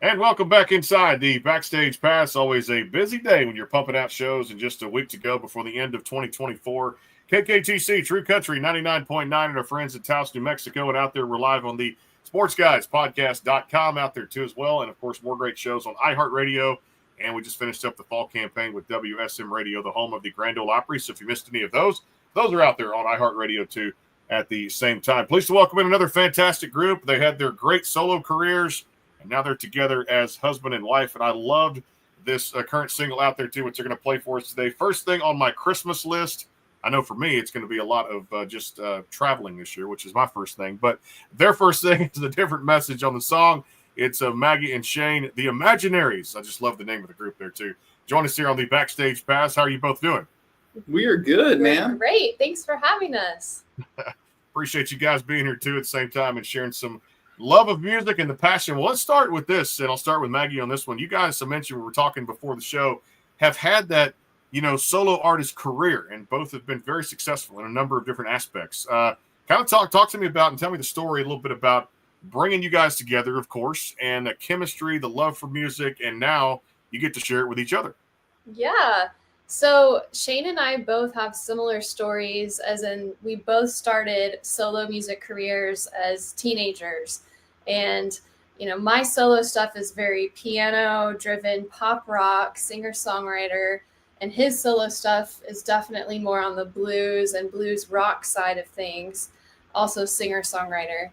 And welcome back inside the Backstage Pass. Always a busy day when you're pumping out shows, and just a week to go before the end of 2024. KKTC, True Country 99.9, and our friends in Taos, New Mexico. And out there, we're live on the sportsguidespodcast.com out there too as well. And, of course, more great shows on iHeartRadio. And we just finished up the fall campaign with WSM Radio, the home of the Grand Ole Opry. So if you missed any of those are out there on iHeartRadio too at the same time. Pleased to welcome in another fantastic group. They had their great solo careers, and now they're together as husband and wife. And I loved this current single out there too, which they're going to play for us today. First thing on my Christmas list, I know for me it's going to be a lot of just traveling this year, which is my first thing. But their first thing is a different message on the song. It's Maggie and Shane, the Imaginaries. I just love the name of the group there too. Join us here on the Backstage Pass. How are you both doing? We are good, man. Great. Thanks for having us. Appreciate you guys being here too at the same time and sharing some love of music and the passion. Well, let's start with this, and I'll start with Maggie on this one. You guys, I mentioned we were talking before the show, have had that, solo artist career, and both have been very successful in a number of different aspects. Kind of talk to me about and tell me the story a little bit about bringing you guys together, of course, and the chemistry, the love for music, and now you get to share it with each other. Yeah. So Shane and I both have similar stories, as in we both started solo music careers as teenagers. And, my solo stuff is very piano-driven, pop rock, singer-songwriter. And his solo stuff is definitely more on the blues and blues rock side of things, also singer-songwriter.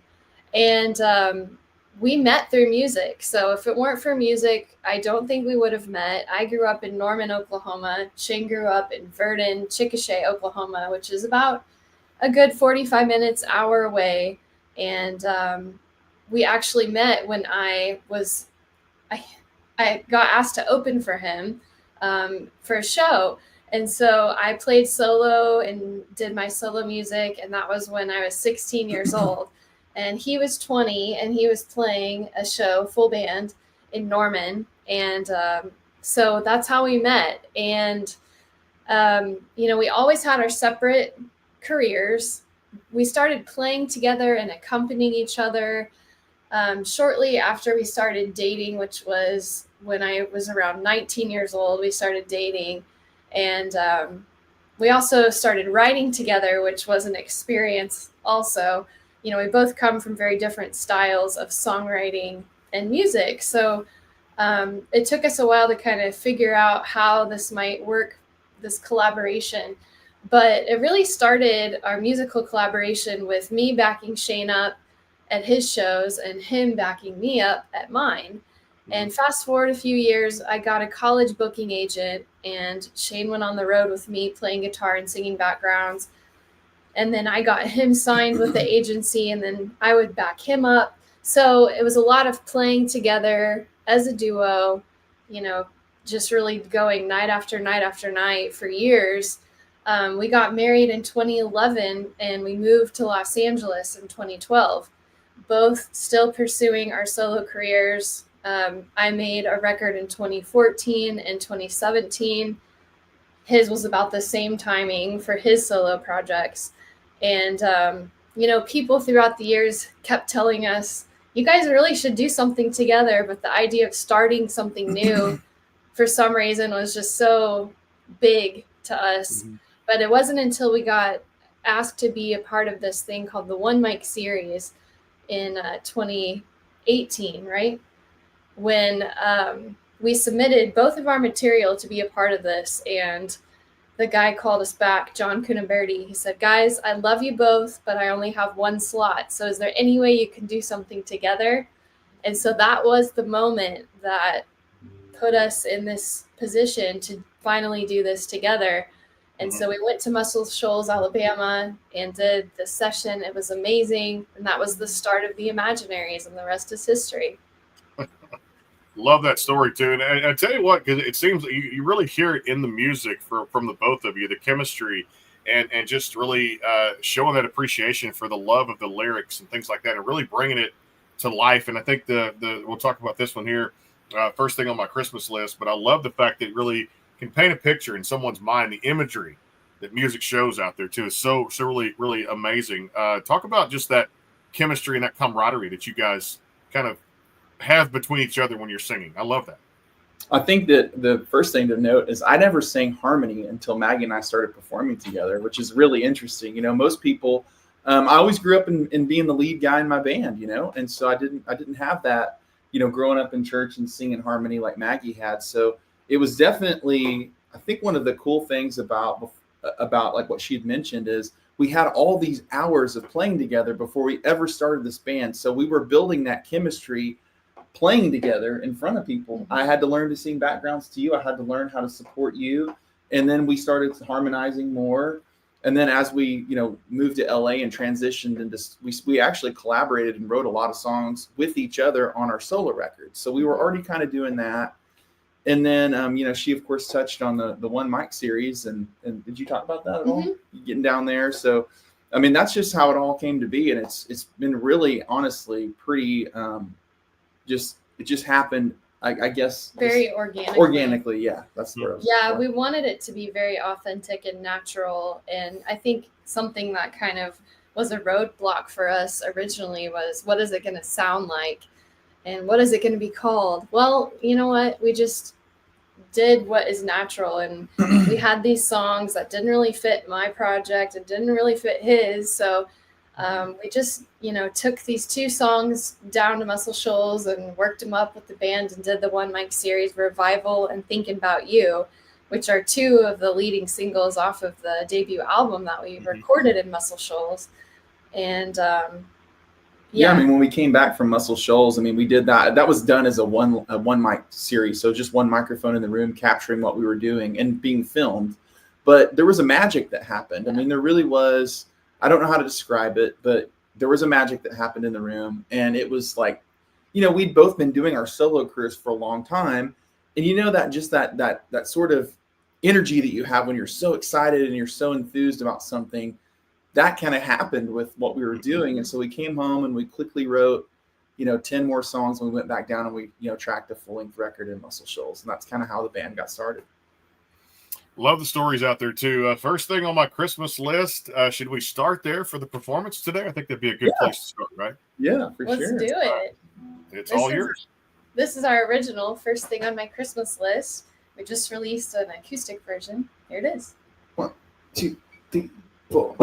And we met through music. So if it weren't for music, I don't think we would have met. I grew up in Norman, Oklahoma. Shane grew up in Verdon, Chickasha, Oklahoma, which is about a good 45 minutes, hour away. And we actually met when I got asked to open for him for a show. And so I played solo and did my solo music. And that was when I was 16 years old. And he was 20, and he was playing a show, full band, in Norman. And so that's how we met. And, we always had our separate careers. We started playing together and accompanying each other shortly after we started dating, which was when I was around 19 years old. We started dating. And we also started writing together, which was an experience also. We both come from very different styles of songwriting and music. So it took us a while to kind of figure out how this might work, this collaboration. But it really started our musical collaboration with me backing Shane up at his shows and him backing me up at mine. And fast forward a few years, I got a college booking agent, and Shane went on the road with me playing guitar and singing backgrounds. And then I got him signed with the agency, and then I would back him up. So it was a lot of playing together as a duo, just really going night after night after night for years. We got married in 2011, and we moved to Los Angeles in 2012, both still pursuing our solo careers. I made a record in 2014 and 2017. His was about the same timing for his solo projects. And, people throughout the years kept telling us, you guys really should do something together. But the idea of starting something new for some reason was just so big to us. Mm-hmm. But it wasn't until we got asked to be a part of this thing called the One Mic series in 2018, right? When we submitted both of our material to be a part of this. And the guy called us back, John Cunaberti. He said, guys, I love you both, but I only have one slot. So is there any way you can do something together? And so that was the moment that put us in this position to finally do this together. And so we went to Muscle Shoals, Alabama, and did the session. It was amazing. And that was the start of the Imaginaries, and the rest is history. Love that story too, and I tell you what, because it seems that you really hear it in the music from the both of you, the chemistry, and just really showing that appreciation for the love of the lyrics and things like that, and really bringing it to life. And I think we'll talk about this one here, first thing on my Christmas list. But I love the fact that it really can paint a picture in someone's mind. The imagery that music shows out there too is so really really amazing. Talk about just that chemistry and that camaraderie that you guys kind of have between each other when you're singing. I love that. I think that the first thing to note is I never sang harmony until Maggie and I started performing together, which is really interesting. Most people, I always grew up in being the lead guy in my band, and so I didn't have that, growing up in church and singing harmony like Maggie had. So it was definitely, I think one of the cool things about like what she had mentioned is we had all these hours of playing together before we ever started this band. So we were building that chemistry playing together in front of people. I had to learn to sing backgrounds to you. I had to learn how to support you. And then we started harmonizing more. And then as we, moved to LA and transitioned into, we actually collaborated and wrote a lot of songs with each other on our solo records. So we were already kind of doing that. And then, she of course touched on the One Mic series. And did you talk about that at all? Getting down there. So, I mean, that's just how it all came to be. And it's been really, honestly, pretty, it just happened, I guess. Very organically. Yeah. That's the word. Yeah. We wanted it to be very authentic and natural. And I think something that kind of was a roadblock for us originally was, what is it going to sound like? And what is it going to be called? Well, you know what? We just did what is natural. And we had these songs that didn't really fit my project and didn't really fit his. So we just, took these two songs down to Muscle Shoals and worked them up with the band and did the One Mic series, Revival and Thinking About You, which are two of the leading singles off of the debut album that we recorded in Muscle Shoals. And yeah, I mean, when we came back from Muscle Shoals, I mean, we did that. That was done as a one mic series. So just one microphone in the room capturing what we were doing and being filmed. But there was a magic that happened. I mean, there really was. I don't know how to describe it, but there was a magic that happened in the room. And it was like, we'd both been doing our solo careers for a long time. And that just that sort of energy that you have when you're so excited and you're so enthused about something, that kind of happened with what we were doing. And so we came home and we quickly wrote, 10 more songs. And we went back down and we, tracked a full-length record in Muscle Shoals. And that's kind of how the band got started. Love the stories out there too. First thing on my Christmas list, should we start there for the performance today? I think that'd be a good place to start, right? Yeah, for Let's sure. do it. It's all yours. This is our original first thing on my Christmas list. We just released an acoustic version. Here it is. 1, 2, 3, 4.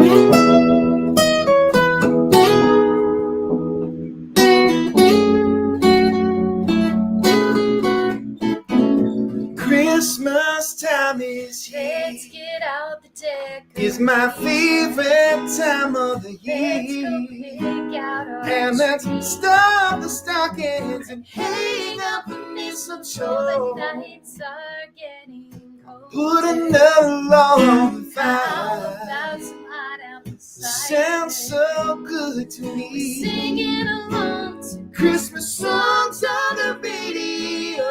Christmas time is here. Let's get out the deck. It's my favorite time of the year. Let's go pick out our And let's tree. start the stockings and hang up the mistletoe. The nights are getting cold. Put another log on the How fire. about some hot apple cider? Sounds so good to me. Singing along to Christmas songs on the radio.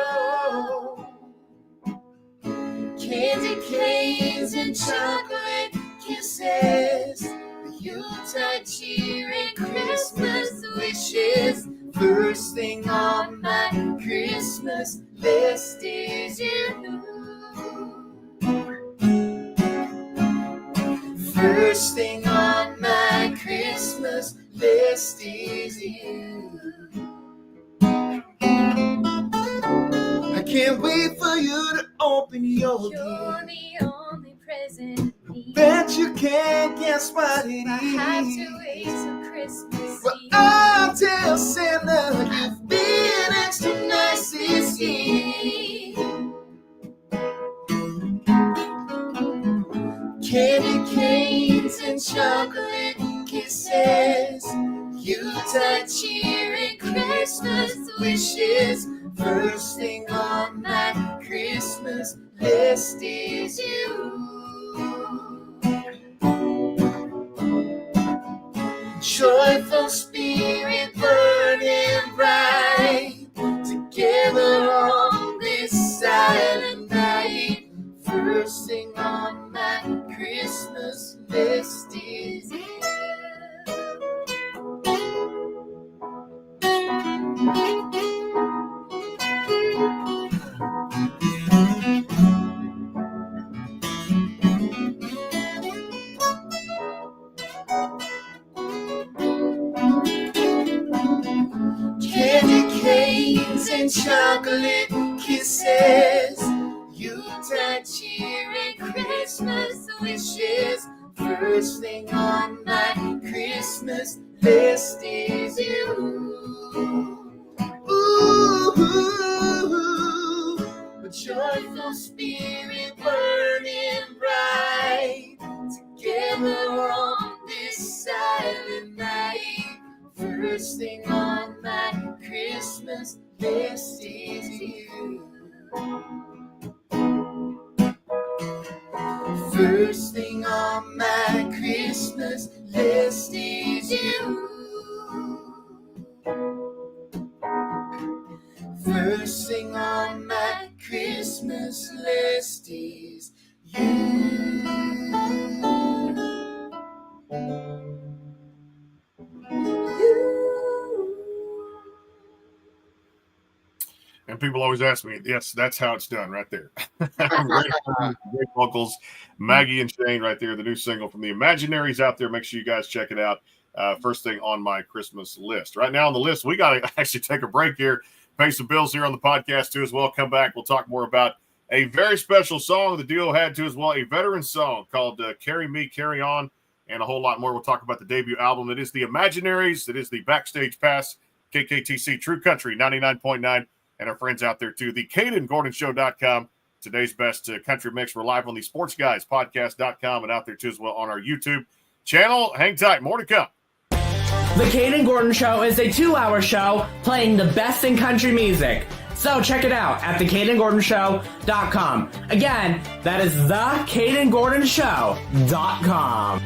Candy canes and chocolate kisses. The Yuletide cheer and Christmas wishes. First thing on my Christmas list is you. First thing on my Christmas list is you. I can't wait for you to open your You're gift. the only present I need. Bet you can't guess what it I have is. to wait till Christmas Well, Eve. I'll tell Santa you've been extra nice this year. Candy canes and chocolate kisses. Yuletide cheer and Christmas wishes. First thing on my Christmas list is you. Joyful spirit burning bright, together on this silent night. First thing on my Christmas list is you. hugs and chocolate kisses, Yuletide cheer and Christmas wishes. First thing on my Christmas list is you. Ooh, a joyful spirit burning bright, together on this silent night. First thing on my Christmas list is you. First thing on my Christmas list is you. First thing on my Christmas list is you. And people always ask me, yes, that's how it's done right there. Great vocals, Maggie and Shane right there, the new single from the Imaginaries out there. Make sure you guys check it out. First thing on my Christmas list. Right now on the list, we got to actually take a break here, pay some bills here on the podcast too as well. Come back. We'll talk more about a very special song the duo had too as well, a veteran song called Carry Me, Carry On, and a whole lot more. We'll talk about the debut album. It is the Imaginaries. It is the Backstage Pass, KKTC True Country 99.9. And our friends out there, too, the CadenGordonShow.com. Today's best country mix. We're live on the SportsGuysPodcast.com and out there, too, as well on our YouTube channel. Hang tight. More to come. The Caden Gordon Show is a 2-hour show playing the best in country music. So check it out at thecadengordonshow.com. Again, that is thecadengordonshow.com.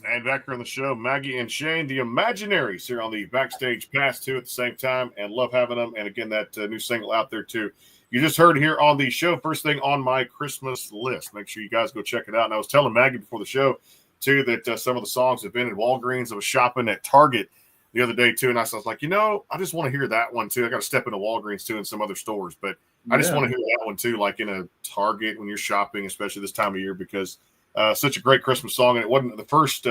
And back here on the show, Maggie and Shane, the Imaginaries here on the Backstage Pass, too, at the same time, and love having them. And again, that new single out there, too. You just heard here on the show, first thing on my Christmas list. Make sure you guys go check it out. And I was telling Maggie before the show, too, that some of the songs have been in Walgreens. I was shopping at Target the other day, too, and I was like, I just want to hear that one, too. I got to step into Walgreens, too, and some other stores. But I just want to hear that one, too, like in a Target when you're shopping, especially this time of year, because such a great Christmas song, and it wasn't the first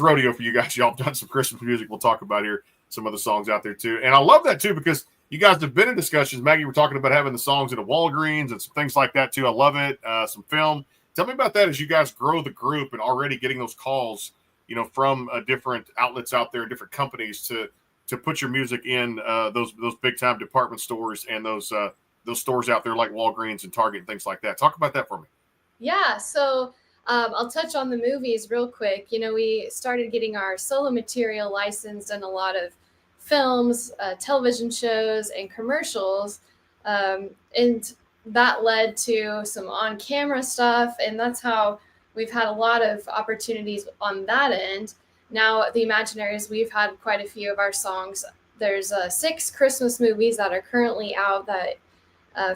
rodeo for you guys. Y'all have done some Christmas music. We'll talk about here some other songs out there too, and I love that too because you guys have been in discussions. Maggie, we're talking about having the songs in a Walgreens and some things like that too. I love it. Some film. Tell me about that as you guys grow the group and already getting those calls, from different outlets out there, different companies to put your music in those big time department stores and those stores out there like Walgreens and Target and things like that. Talk about that for me. Yeah, so I'll touch on the movies real quick. We started getting our solo material licensed in a lot of films, television shows, and commercials. And that led to some on-camera stuff. And that's how we've had a lot of opportunities on that end. Now, the Imaginaries, we've had quite a few of our songs. There's 6 Christmas movies that are currently out that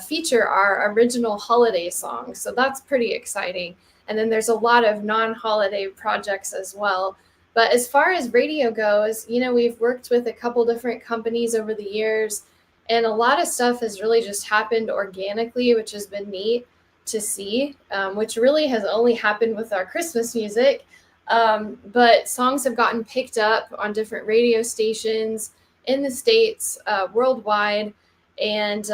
feature our original holiday songs. So that's pretty exciting. And then there's a lot of non-holiday projects as well. But as far as radio goes, we've worked with a couple different companies over the years, and a lot of stuff has really just happened organically, which has been neat to see, which really has only happened with our Christmas music. But songs have gotten picked up on different radio stations in the States, worldwide. And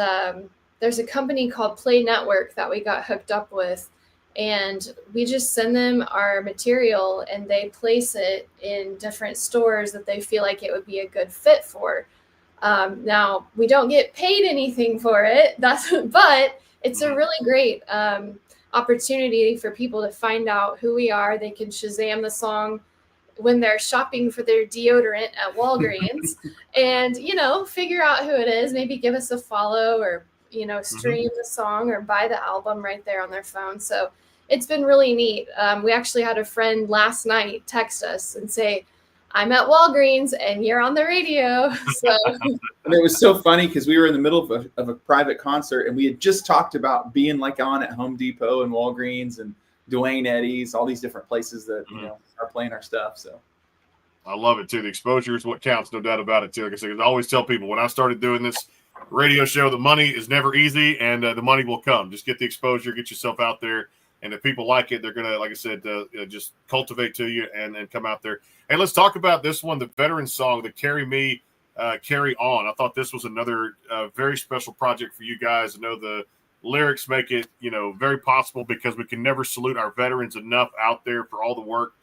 there's a company called Play Network that we got hooked up with. And we just send them our material and they place it in different stores that they feel like it would be a good fit for. Now, we don't get paid anything for it, but it's a really great opportunity for people to find out who we are. They can Shazam the song when they're shopping for their deodorant at Walgreens and, figure out who it is, maybe give us a follow or, stream the song or buy the album right there on their phone. So it's been really neat. We actually had a friend last night text us and say, I'm at Walgreens and you're on the radio. So And it was so funny because we were in the middle of a private concert and we had just talked about being on at Home Depot and Walgreens and Duane Eddy's, all these different places that are playing our stuff. So I love it too. The exposure is what counts, no doubt about it too. Like I said, I always tell people when I started doing this radio show, the money is never easy, and the money will come. Just get the exposure, get yourself out there, and if people like it, they're gonna, like I said, just cultivate to you and come out there. And let's talk about this one, the veteran song, the "Carry Me, Carry On. I thought this was another very special project for you guys. I know the lyrics make it, very possible because we can never salute our veterans enough out there for all the work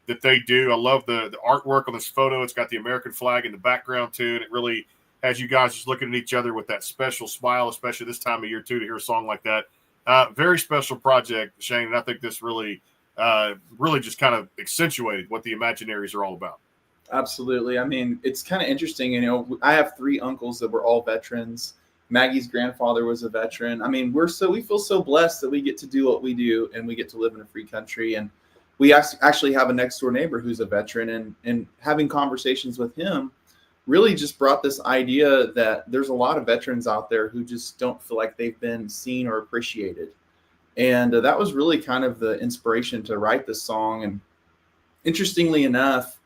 that they do. I love the artwork on this photo. It's got the American flag in the background too, and it really has you guys just looking at each other with that special smile, especially this time of year too, to hear a song like that. Very special project, Shane, and I think this really just kind of accentuated what the Imaginaries are all about. Absolutely. I mean, it's kind of interesting. I have 3 uncles that were all veterans. Maggie's grandfather was a veteran. I mean, we feel so blessed that we get to do what we do and we get to live in a free country. And we actually have a next door neighbor who's a veteran, and having conversations with him really just brought this idea that there's a lot of veterans out there who just don't feel like they've been seen or appreciated. And that was really kind of the inspiration to write this song. And interestingly enough,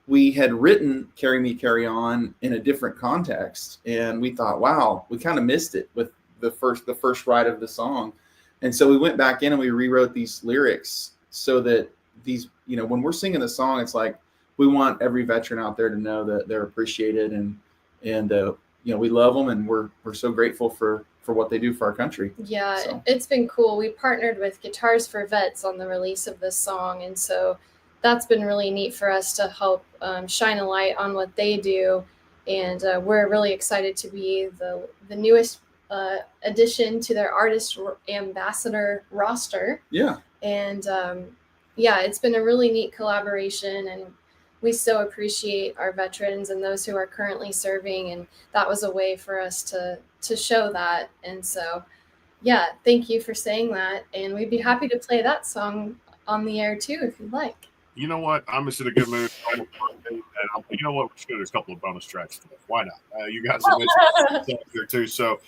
we had written Carry Me, Carry On in a different context. And we thought, wow, we kind of missed it with the first write of the song. And so we went back in and we rewrote these lyrics so that these, when we're singing the song, it's like we want every veteran out there to know that they're appreciated and we love them, and we're so grateful for what they do for our country. Yeah, so. It's been cool. We partnered with Guitars for Vets on the release of this song, and so that's been really neat for us to help shine a light on what they do, and we're really excited to be the newest addition to their artist ambassador roster. Yeah. And it's been a really neat collaboration, and we so appreciate our veterans and those who are currently serving, and that was a way for us to show that. And so, thank you for saying that, and we'd be happy to play that song on the air too if you'd like. You know what? I'm just in a good mood. And you know what? We should do a couple of bonus tracks today. Why not? You guys have mentioned there too. So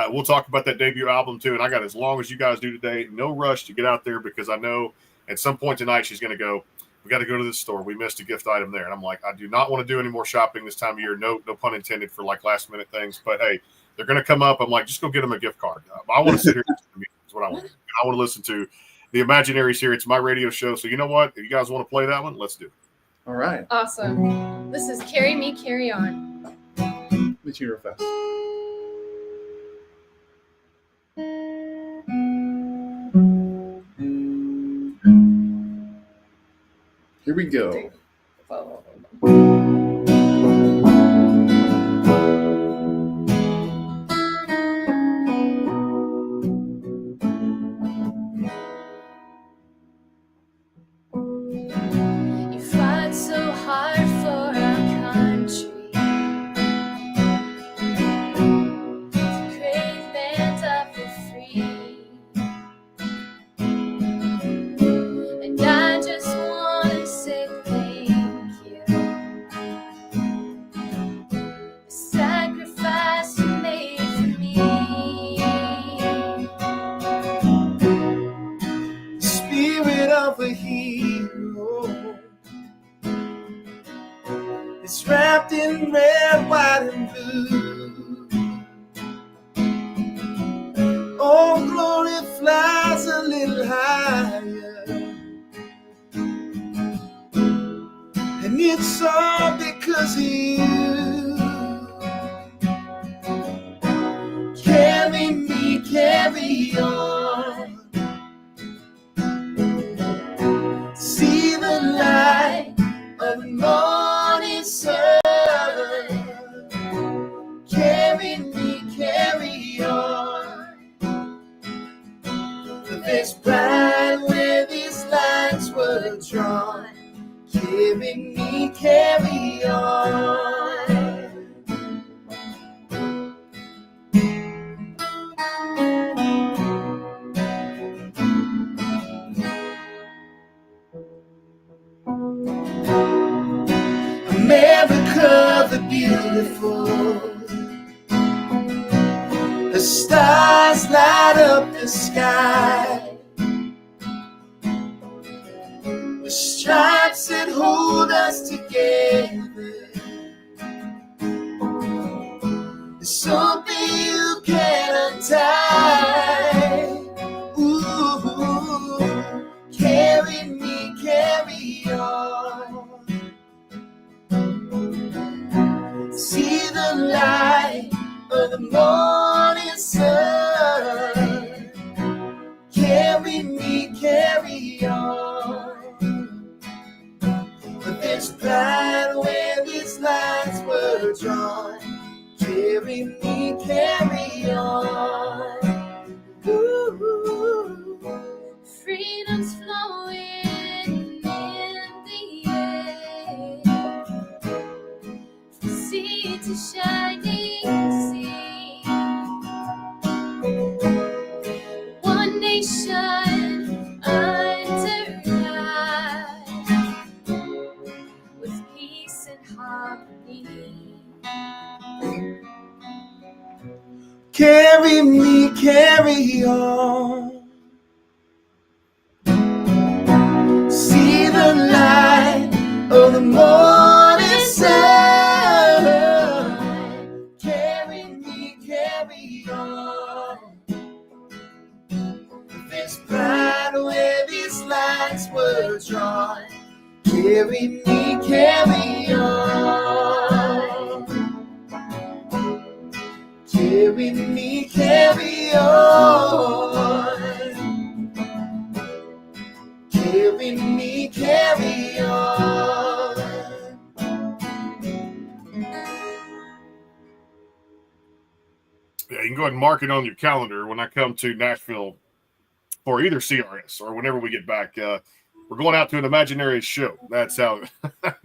we'll talk about that debut album too. And I got as long as you guys do today. No rush to get out there, because I know at some point tonight she's going to go, we got to go to this store. We missed a gift item there. And I'm like, I do not want to do any more shopping this time of year. No pun intended for like last minute things. But hey, they're going to come up. I'm like, just go get them a gift card. I want to sit here and listen to music is what I want to do. I want to listen to the Imaginaries here. It's my radio show. So you know what? If you guys want to play that one, let's do it. All right. Awesome. This is Carry Me, Carry On. Meet you real fast. Here we go. You fight so hard for our country, to create bands up for free, and I just want to say thank you. The sacrifice you made for me. The spirit of a hero is wrapped in red, white, and blue. Oh, glory flies a little higher, and it's all because of you. Carry me, carry on. See the light of the morning sun. Carry me, carry on. The face bright where these lines were drawn. Carry me, carry on. America the beautiful, the stars light up the sky, the stripes that hold us together, it's something you can't untie. Ooh, carry me, carry on. See the light of the morning sun. Carry me, carry on. But there's pride where these lines were drawn. Carry me, carry on. Ooh. Freedom's flowing in the air, from sea to shining sea. One nation under God, with peace and harmony. Carry me, carry on. See the light of the morning sun. Carry me, carry on. There's pride where these lines were drawn. Carry me, carry on. Carry me, carry on. Carry me, carry on. Yeah, you can go ahead and mark it on your calendar when I come to Nashville for either CRS or whenever we get back. We're going out to an Imaginaries show. That's how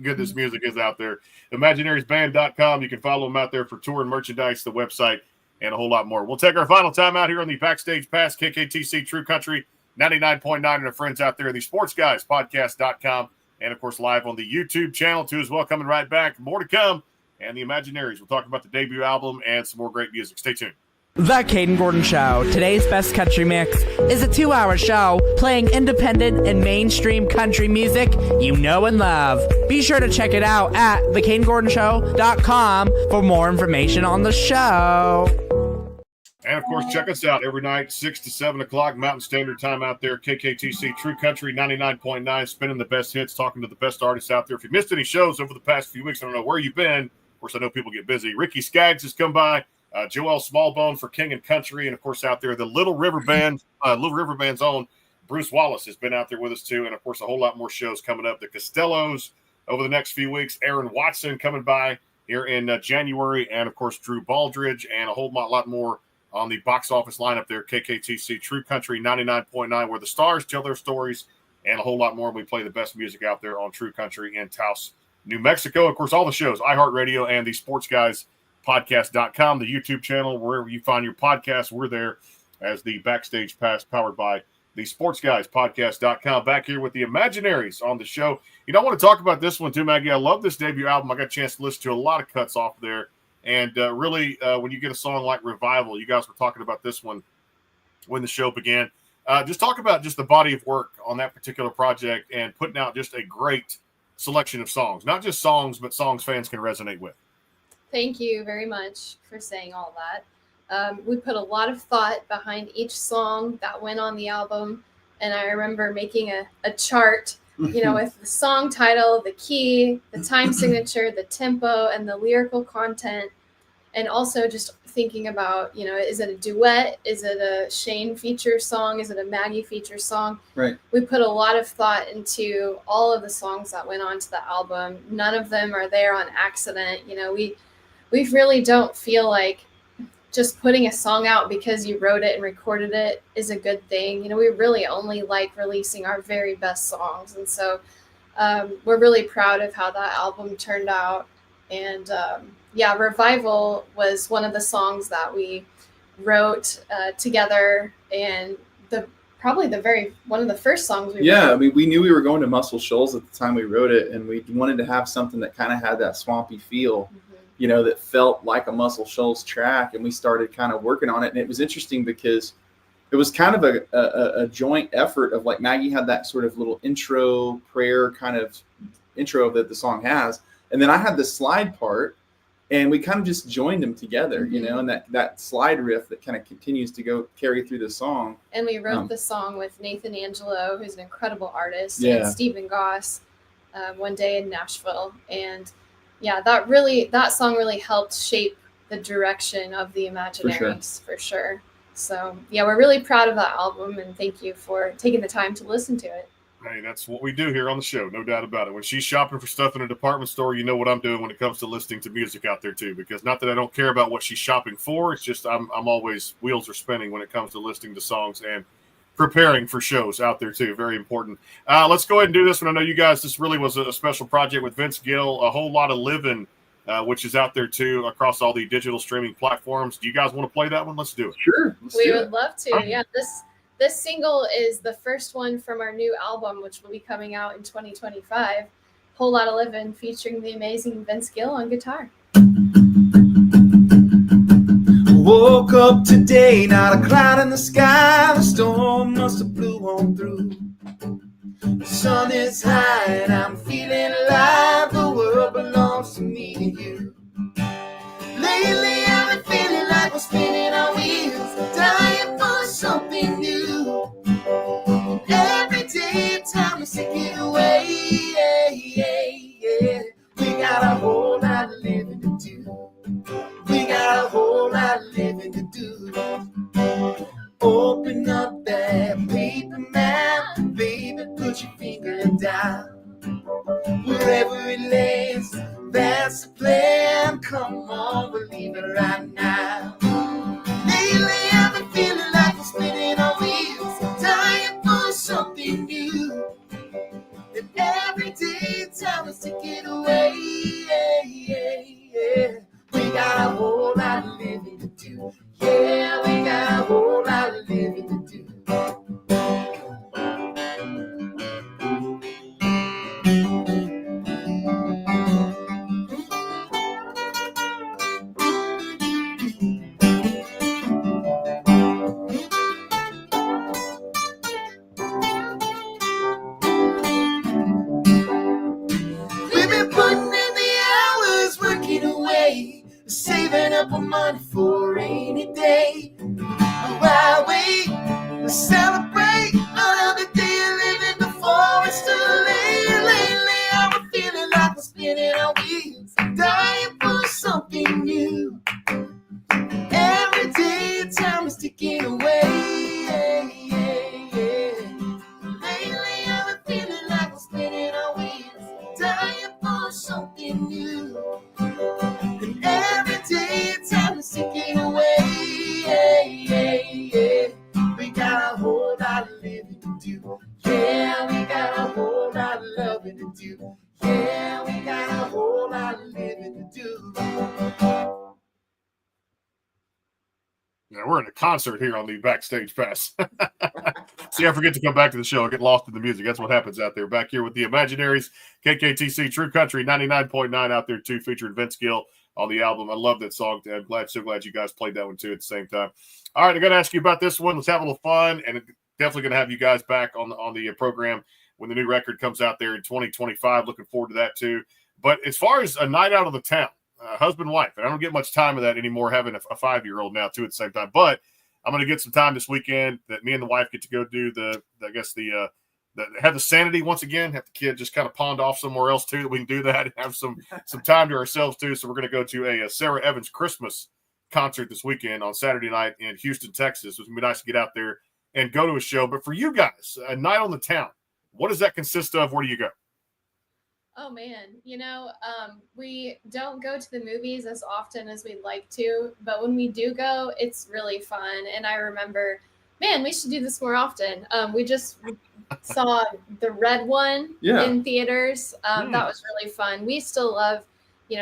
good this music is out there. Imaginariesband.com. You can follow them out there for tour and merchandise, the website, and a whole lot more. We'll take our final time out here on the Backstage Pass, KKTC True Country 99.9, and our friends out there, the Sports Guys Podcast.com, and of course live on the YouTube channel too as well. Coming right back. More to come. And the Imaginaries. We'll talk about the debut album and some more great music. Stay tuned. The Caden Gordon Show, today's best country mix, is a 2-hour show playing independent and mainstream country music you know and love. Be sure to check it out at thecadengordonshow.com for more information on the show. And, of course, check us out every night, 6 to 7 o'clock, Mountain Standard Time out there, KKTC True Country 99.9, spinning the best hits, talking to the best artists out there. If you missed any shows over the past few weeks, I don't know where you've been. Of course, I know people get busy. Ricky Skaggs has come by. Joel Smallbone for King and Country, and of course out there the Little River Band's own Bruce Wallace has been out there with us too, and of course a whole lot more shows coming up. The Costellos over the next few weeks, Aaron Watson coming by here in January, and of course Drew Baldridge, and a whole lot more on the box office lineup there. KKTC True Country 99.9, where the stars tell their stories, and a whole lot more. We play the best music out there on True Country in Taos, New Mexico. Of course, all the shows, iHeartRadio and the Sports Guys Podcast.com, the YouTube channel, wherever you find your podcasts, we're there as the Backstage Pass powered by the Sports Guys Podcast.com. Back here with the Imaginaries on the show. You know, I want to talk about this one too, Maggie. I love this debut album. I got a chance to listen to a lot of cuts off there. And really, when you get a song like Revival, you guys were talking about this one when the show began. Just talk about just the body of work on that particular project and putting out just a great selection of songs. Not just songs, but songs fans can resonate with. Thank you very much for saying all that. We put a lot of thought behind each song that went on the album. And I remember making a chart, you know, with the song title, the key, the time signature, the tempo, and the lyrical content. And also just thinking about, you know, is it a duet? Is it a Shane feature song? Is it a Maggie feature song? Right. We put a lot of thought into all of the songs that went onto the album. None of them are there on accident. You know, we really don't feel like just putting a song out because you wrote it and recorded it is a good thing. You know, we really only like releasing our very best songs. And so we're really proud of how that album turned out. And yeah, Revival was one of the songs that we wrote together, and probably one of the first songs we wrote. I mean, we knew we were going to Muscle Shoals at the time we wrote it, and we wanted to have something that kind of had that swampy feel. You know, that felt like a Muscle Shoals track, and we started kind of working on it. And it was interesting because it was kind of a joint effort of, like, Maggie had that sort of little intro prayer kind of intro that the song has, and then I had the slide part, and we kind of just joined them together, you know, and that slide riff that kind of continues to go carry through the song. And we wrote the song with Nathan Angelo, who's an incredible artist, Yeah. and Stephen Goss one day in Nashville. And yeah, that song really helped shape the direction of the Imaginaries for sure. So yeah, we're really proud of that album, and thank you for taking the time to listen to it. Hey, that's what we do here on the show, no doubt about it. When she's shopping for stuff in a department store, you know what I'm doing when it comes to listening to music out there too. Because not that I don't care about what she's shopping for, it's just I'm always wheels are spinning when it comes to listening to songs and preparing for shows out there too. Very important. Let's go ahead and do this one. I know you guys, this really was a special project with Vince Gill, a whole lot of living, which is out there too across all the digital streaming platforms. Do you guys want to play that one? Let's do it. Sure. We would love to. Yeah, this single is the first one from our new album, which will be coming out in 2025. Whole Lot of Livin', featuring the amazing Vince Gill on guitar. Woke up today, not a cloud in the sky. The storm must have blew on through. The sun is high and I'm feeling alive. The world belongs to me and you. Lately I've been feeling like we're spinning our wheels, dying for something new. Every day time is ticking away. We got a whole lot of living to do. We got a whole lot of living to do. Open up that paper map, baby, put your finger down. Wherever it lays, that's the plan. Come on, we'll leave it right now. Lately I've been feeling like we're spinning our wheels, dying for something new. And every day time is ticking away. We got a whole lot of living to do. Yeah, we got a whole lot of living to do. We've been putting in the hours, working away, saving up our money for a rainy day. While we celebrate another day of living before it's too late. Lately I've been feeling like we're spinning our wheels, dying for something new. Every day time is ticking away. Lately I've been feeling like we're spinning our wheels, dying for something new. And every day time is ticking away. We got a whole lot of living to do. Yeah, we got a whole lot of loving to do. Yeah, we got a whole lot of living to do. Yeah, we're in a concert here on the Backstage Pass. See, I forget to come back to the show. I get lost in the music. That's what happens out there. Back here with the Imaginaries, KKTC, True Country, 99.9 out there too, featured Vince Gill on the album. I love that song. I'm so glad you guys played that one too at the same time. All right, I'm going to ask you about this one. Let's have a little fun, and definitely going to have you guys back on the program when the new record comes out there in 2025. Looking forward to that too. But as far as a night out of the town, husband, wife, and I don't get much time of that anymore, having a 5-year-old now too at the same time. But I'm going to get some time this weekend that me and the wife get to go do have the sanity once again, have the kid just kind of pond off somewhere else too, that we can do that and have some time to ourselves too. So we're going to go to a Sarah Evans Christmas concert this weekend on Saturday night in Houston, Texas. It's going to be nice to get out there and go to a show. But for you guys, a night on the town, what does that consist of? Where do you go? Oh man, we don't go to the movies as often as we'd like to, but when we do go, it's really fun. And I remember, man, we should do this more often. We just saw the Red one in theaters. That was really fun. We still love,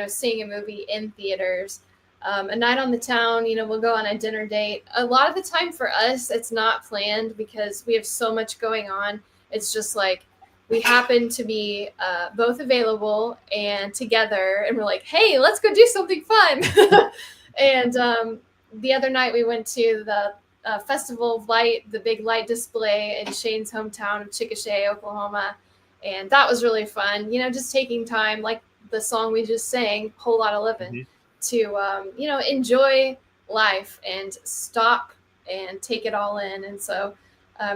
seeing a movie in theaters. A night on the town, we'll go on a dinner date. A lot of the time for us, it's not planned because we have so much going on. It's just like, we happen to be both available and together, and we're like, hey, let's go do something fun. And the other night we went to the Festival of Light, the big light display in Shane's hometown of Chickasha, Oklahoma. And that was really fun, just taking time, like the song we just sang, Whole Lot of Living, to, enjoy life and stop and take it all in. And so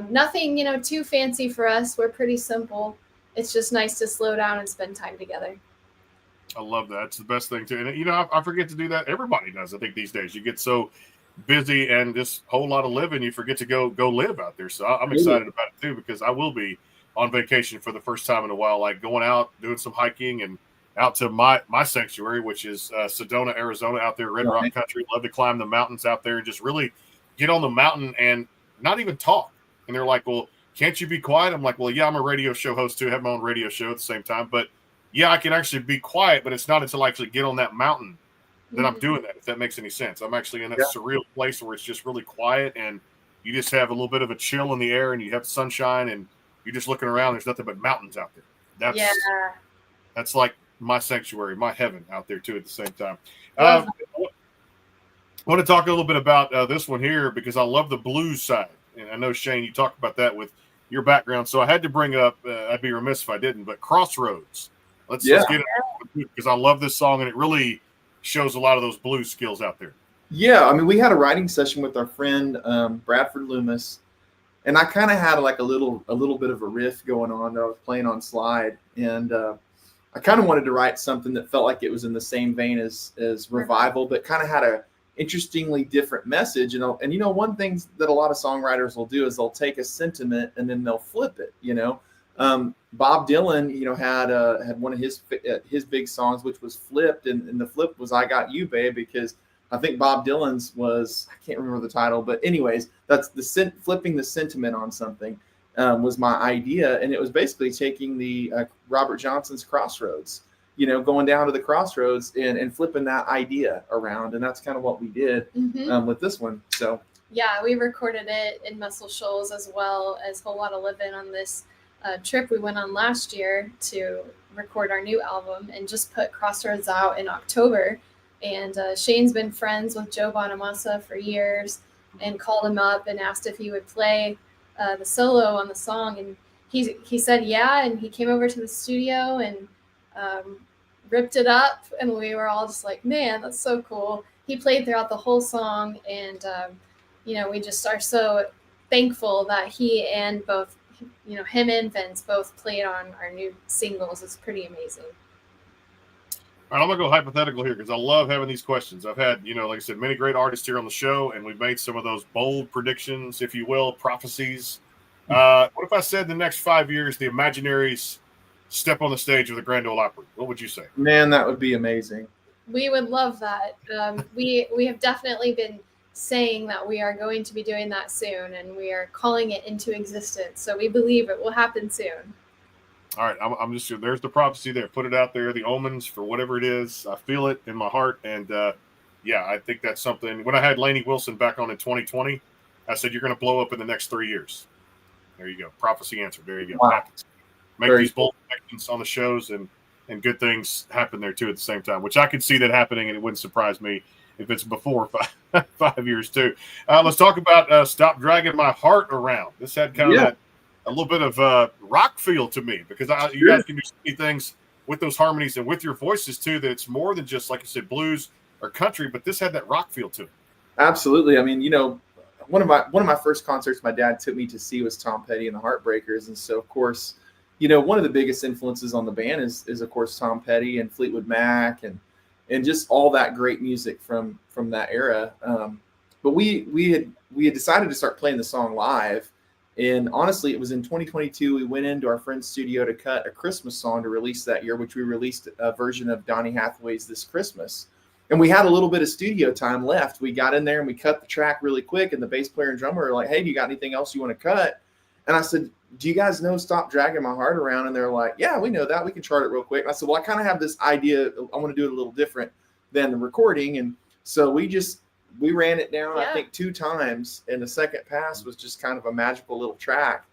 nothing, too fancy for us. We're pretty simple. It's just nice to slow down and spend time together. I love that. It's the best thing too. And I forget to do that. Everybody does. I think these days you get so busy and just a whole lot of living, you forget to go live out there. So I'm excited about it too, because I will be on vacation for the first time in a while, like going out, doing some hiking and out to my sanctuary, which is Sedona, Arizona, out there, Red Rock Country. Love to climb the mountains out there and just really get on the mountain and not even talk. And they're like, well, can't you be quiet? I'm like, well, yeah, I'm a radio show host too. I have my own radio show at the same time. But yeah, I can actually be quiet, but it's not until I actually get on that mountain that I'm doing that, if that makes any sense. I'm actually in that surreal place where it's just really quiet and you just have a little bit of a chill in the air and you have sunshine and you're just looking around. There's nothing but mountains out there. That's like my sanctuary, my heaven out there too at the same time. I want to talk a little bit about this one here because I love the blues side. And I know, Shane, you talked about that with your background. So I had to bring up, I'd be remiss if I didn't, but Crossroads. Let's get it because I love this song and it really shows a lot of those blues skills out there. Yeah, I mean, we had a writing session with our friend Bradford Loomis, and I kind of had like a little bit of a riff going on that I was playing on slide, and I kind of wanted to write something that felt like it was in the same vein as Revival, but kind of had a interestingly different message. And one thing that a lot of songwriters will do is they'll take a sentiment and then they'll flip it. Bob Dylan, had one of his big songs, which was flipped, and the flip was "I Got You, Babe," because I think Bob Dylan's was, I can't remember the title, but anyways, that's flipping the sentiment on something was my idea, and it was basically taking the Robert Johnson's Crossroads, going down to the crossroads and flipping that idea around, and that's kind of what we did with this one. So yeah, we recorded it in Muscle Shoals as well as Whole Lotta Livin' on this trip we went on last year to record our new album, and just put Crossroads out in October. And Shane's been friends with Joe Bonamassa for years and called him up and asked if he would play the solo on the song. And he said, yeah. And he came over to the studio and ripped it up. And we were all just like, man, that's so cool. He played throughout the whole song. And, we just are so thankful that he and both, him and Vince both played on our new singles. It's pretty amazing. All right, I'm going to go hypothetical here because I love having these questions. I've had, like I said, many great artists here on the show, and we've made some of those bold predictions, if you will, prophecies. What if I said in the next 5 years the Imaginaries step on the stage of the Grand Ole Opry? What would you say? Man, that would be amazing. We would love that. We have definitely been saying that we are going to be doing that soon, and we are calling it into existence. So we believe it will happen soon. All right, I'm just – there's the prophecy there. Put it out there, the omens for whatever it is. I feel it in my heart, and, I think that's something. When I had Lainey Wilson back on in 2020, I said, you're going to blow up in the next 3 years. There you go. Prophecy answered. There you go. Wow. Make these bold predictions on the shows, and good things happen there, too, at the same time, which I could see that happening, and it wouldn't surprise me if it's before 5 years, too. Let's talk about Stop Dragging My Heart Around. This had kind of that a little bit of rock feel to me, because you guys can do so many things with those harmonies and with your voices too, that it's more than just, like you said, blues or country, but this had that rock feel to it. Absolutely. I mean, one of my first concerts my dad took me to see was Tom Petty and the Heartbreakers. And so of course, one of the biggest influences on the band is of course Tom Petty and Fleetwood Mac and just all that great music from that era. But we had decided to start playing the song live. And honestly, it was in 2022, we went into our friend's studio to cut a Christmas song to release that year, which we released a version of Donny Hathaway's This Christmas. And we had a little bit of studio time left. We got in there and we cut the track really quick. And the bass player and drummer were like, hey, do you got anything else you want to cut? And I said, do you guys know Stop Dragging My Heart Around? And they're like, yeah, we know that. We can chart it real quick. And I said, well, I kind of have this idea. I want to do it a little different than the recording. And so we ran it down, I think 2 times, and the second pass was just kind of a magical little track.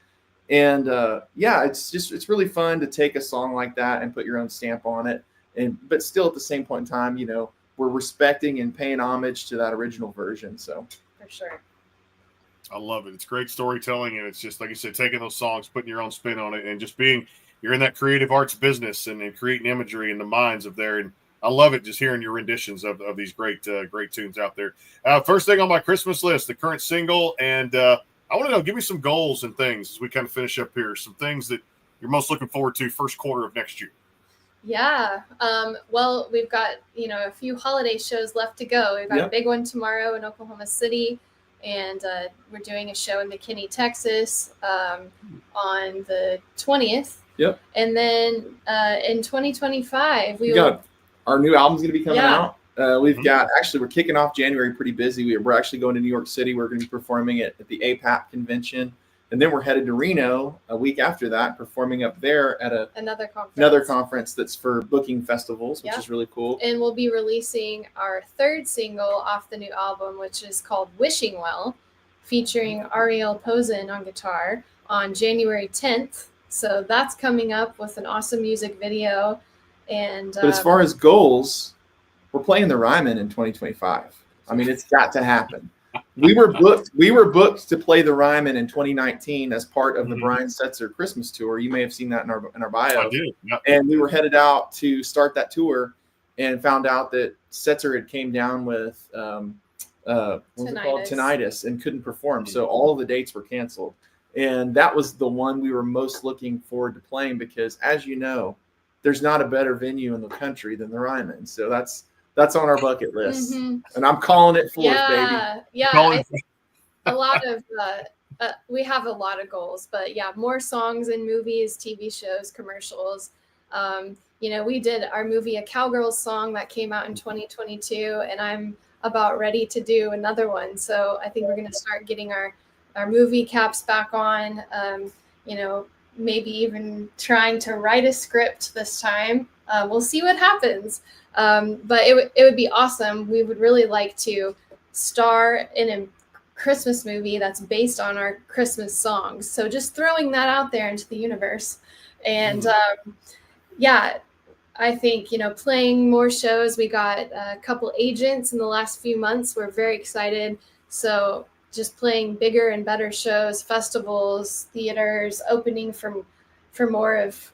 And it's really fun to take a song like that and put your own stamp on it. But still at the same point in time, we're respecting and paying homage to that original version. So for sure. I love it. It's great storytelling, and it's just, like you said, taking those songs, putting your own spin on it, and just you're in that creative arts business and creating imagery in the minds of there. And I love it just hearing your renditions of these great tunes out there. First thing on my Christmas list, the current single, and I want to know, give me some goals and things as we kind of finish up here, some things that you're most looking forward to first quarter of next year. Yeah. Well, we've got, a few holiday shows left to go. We've got a big one tomorrow in Oklahoma City, and we're doing a show in McKinney, Texas on the 20th. Yep. And then in 2025, we got our new album's going to be coming out. We've got, we're kicking off January pretty busy. We're actually going to New York City. We're going to be performing it at the APAP convention. And then we're headed to Reno a week after that, performing up there at another conference that's for booking festivals, which is really cool. And we'll be releasing our third single off the new album, which is called Wishing Well, featuring Ariel Posen on guitar on January 10th. So that's coming up with an awesome music video. But as far as goals, we're playing the Ryman in 2025. I mean, it's got to happen. We were booked to play the Ryman in 2019 as part of the Brian Setzer Christmas tour. You may have seen that in our bio. I did. Yep. And we were headed out to start that tour and found out that Setzer had came down with tinnitus and couldn't perform. So all of the dates were canceled. And that was the one we were most looking forward to playing because, as you know, there's not a better venue in the country than the Ryman. So that's on our bucket list. And I'm calling it forth, baby. Yeah. A lot of we have a lot of goals, but more songs in movies, TV shows, commercials. We did our movie A Cowgirls Song that came out in 2022, and I'm about ready to do another one. So I think we're going to start getting our movie caps back on. Maybe even trying to write a script this time. We'll see what happens. But it would be awesome. We would really like to star in a Christmas movie that's based on our Christmas songs. So just throwing that out there into the universe. And I think, playing more shows. We got a couple agents in the last few months. We're very excited. So just playing bigger and better shows, festivals, theaters, opening for more of,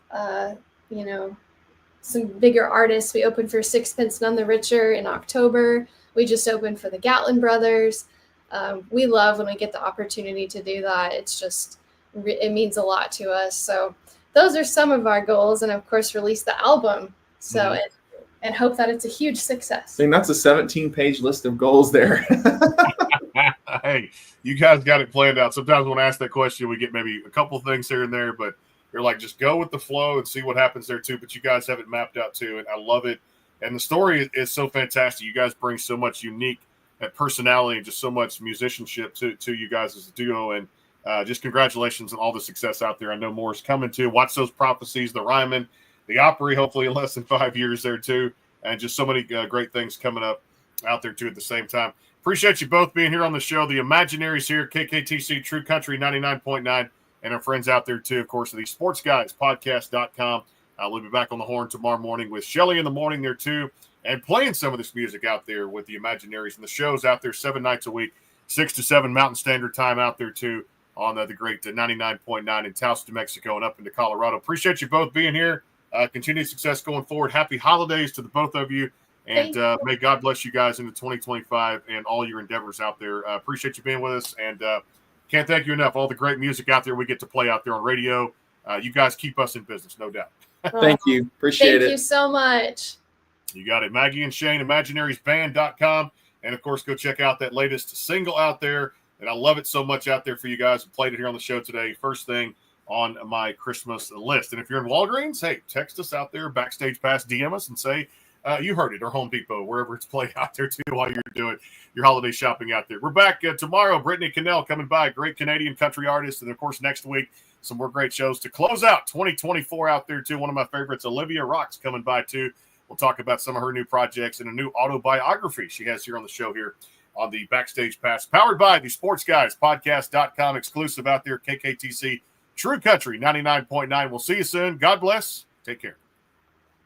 some bigger artists. We opened for Sixpence None the Richer in October. We just opened for the Gatlin Brothers. We love when we get the opportunity to do that. It's just, it means a lot to us. So those are some of our goals. And of course, release the album. So, and hope that it's a huge success. I think that's a 17-page list of goals there. Hey, you guys got it planned out. Sometimes when I ask that question, we get maybe a couple things here and there, but you're like, just go with the flow and see what happens there too. But you guys have it mapped out too, and I love it. And the story is so fantastic. You guys bring so much unique personality and just so much musicianship to you guys as a duo. And just congratulations on all the success out there. I know more is coming too. Watch those prophecies, the Ryman, the Opry, hopefully in less than 5 years there too. And just so many great things coming up out there too at the same time. Appreciate you both being here on the show. The Imaginaries here, KKTC True Country 99.9, and our friends out there too, of course, the Sports Guys Podcast.com. We'll be back on the horn tomorrow morning with Shelly in the morning there too, and playing some of this music out there with the Imaginaries and the shows out there 7 nights a week, 6 to 7 Mountain Standard Time out there too on the great 99.9 in Taos, New Mexico, and up into Colorado. Appreciate you both being here. Continued success going forward. Happy holidays to the both of you. And may God bless you guys into 2025 and all your endeavors out there. Appreciate you being with us. And can't thank you enough. All the great music out there we get to play out there on radio. You guys keep us in business, no doubt. Thank you. Appreciate it. Thank you so much. You got it. Maggie and Shane, imaginariesband.com. And, of course, go check out that latest single out there. And I love it so much out there for you guys who played it here on the show today. First thing on my Christmas list. And if you're in Walgreens, hey, text us out there, Backstage Pass, DM us and say, you heard it, or Home Depot, wherever it's played out there, too, while you're doing your holiday shopping out there. We're back tomorrow. Brittany Cannell coming by, great Canadian country artist. And, of course, next week, some more great shows to close out 2024 out there, too. One of my favorites, Olivia Rock's coming by, too. We'll talk about some of her new projects and a new autobiography she has here on the show here on the Backstage Pass, powered by the Sports Guys Podcast.com, exclusive out there, KKTC True Country 99.9. We'll see you soon. God bless. Take care.